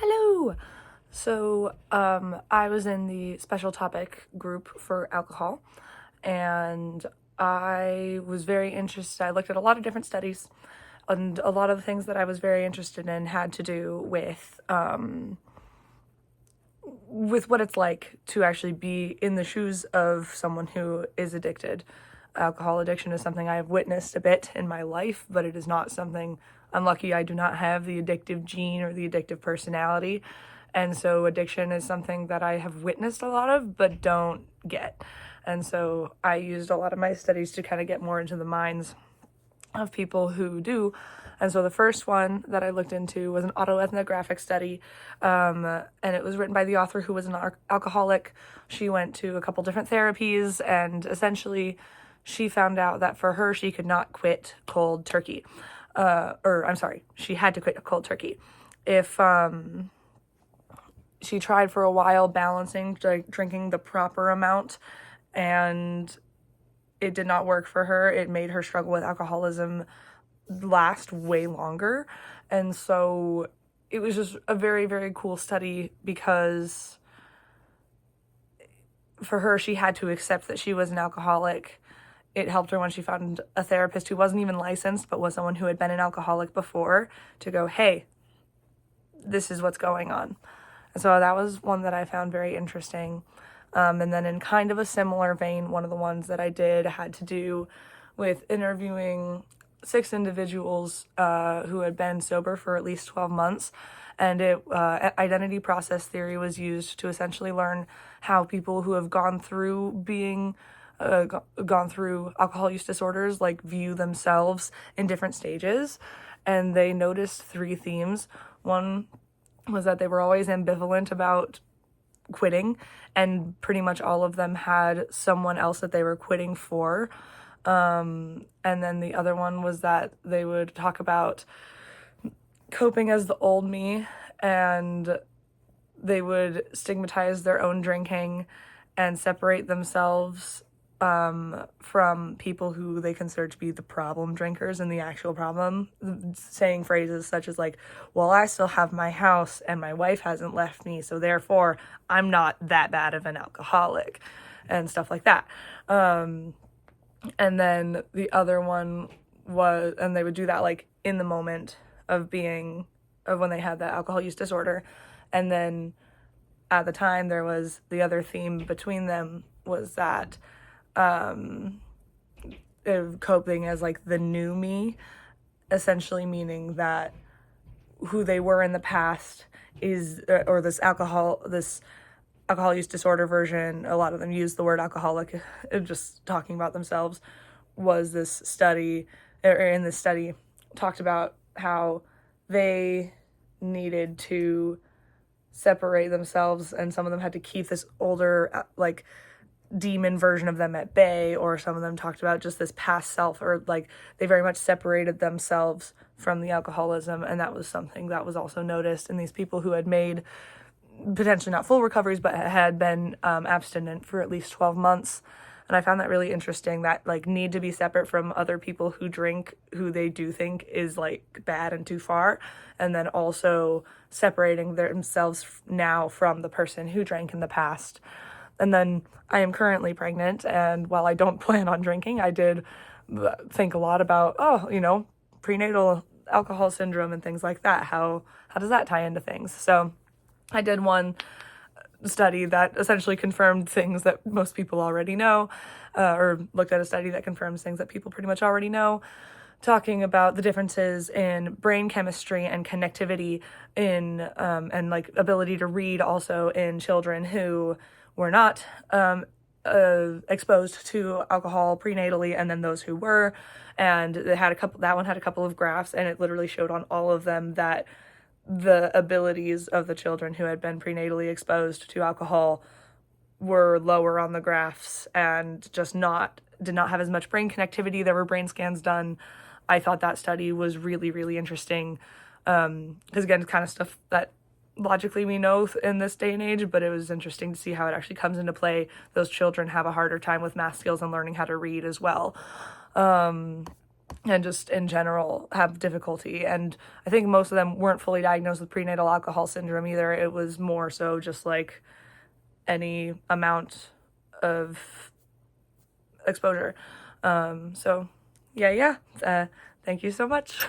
Hello. I was in the special topic group for alcohol, and I was very interested. I looked at a lot of different studies, and a lot of the things that I was very interested in had to do with what it's like to actually be in the shoes of someone who is addicted. Alcohol addiction is something I have witnessed a bit in my life, but it is not something. I'm lucky I do not have the addictive gene or the addictive personality. And so addiction is something that I have witnessed a lot of, but don't get. And so I used a lot of my studies to kind of get more into the minds of people who do. And so the first one that I looked into was an autoethnographic study, and it was written by the author who was an alcoholic. She went to a couple different therapies, and essentially she found out that for her, she could not quit cold turkey. She had to quit cold turkey. If she tried for a while balancing, like drinking the proper amount, and it did not work for her. It made her struggle with alcoholism last way longer. And so it was just a very, very cool study because for her, she had to accept that she was an alcoholic. It helped her when she found a therapist who wasn't even licensed, but was someone who had been an alcoholic before, to go, hey, this is what's going on. And so that was one that I found very interesting. And then in kind of a similar vein, one of the ones that I did had to do with interviewing 6 individuals who had been sober for at least 12 months. And identity process theory was used to essentially learn how people who have gone through gone through alcohol use disorders, like, view themselves in different stages. And they noticed 3 themes. One was that they were always ambivalent about quitting, and pretty much all of them had someone else that they were quitting for. And then the other one was that they would talk about coping as the old me, and they would stigmatize their own drinking and separate themselves from people who they consider to be the problem drinkers and the actual problem, saying phrases such as, like, well, I still have my house and my wife hasn't left me, so therefore I'm not that bad of an alcoholic, and stuff like that. And then the other one was, and they would do that, like, in the moment of when they had that alcohol use disorder. And then at the time, there was the other theme between them was that coping as, like, the new me, essentially meaning that who they were in the past is, or this alcohol use disorder version, a lot of them use the word alcoholic, just talking about themselves, was this study, or in this study, talked about how they needed to separate themselves, and some of them had to keep this older, like, demon version of them at bay, or some of them talked about just this past self, or, like, they very much separated themselves from the alcoholism. And that was something that was also noticed in these people who had made potentially not full recoveries, but had been abstinent for at least 12 months. And I found that really interesting, that, like, need to be separate from other people who drink, who they do think is, like, bad and too far, and then also separating themselves now from the person who drank in the past. And then I am currently pregnant, and while I don't plan on drinking, I did think a lot about, prenatal alcohol syndrome and things like that. How does that tie into things? So I did one study that essentially confirmed things that most people already know, or looked at a study that confirms things that people pretty much already know, talking about the differences in brain chemistry and connectivity in, and, like, ability to read also in children who were not exposed to alcohol prenatally, and then those who were. And that one had a couple of graphs, and it literally showed on all of them that the abilities of the children who had been prenatally exposed to alcohol were lower on the graphs, and just did not have as much brain connectivity. There were brain scans done. I thought that study was really, really interesting, because, again, it's kind of stuff that logically we know in this day and age, but it was interesting to see how it actually comes into play. Those children have a harder time with math skills and learning how to read as well. and just in general have difficulty. And I think most of them weren't fully diagnosed with prenatal alcohol syndrome either. It was more so just like any amount of exposure. So yeah, thank you so much.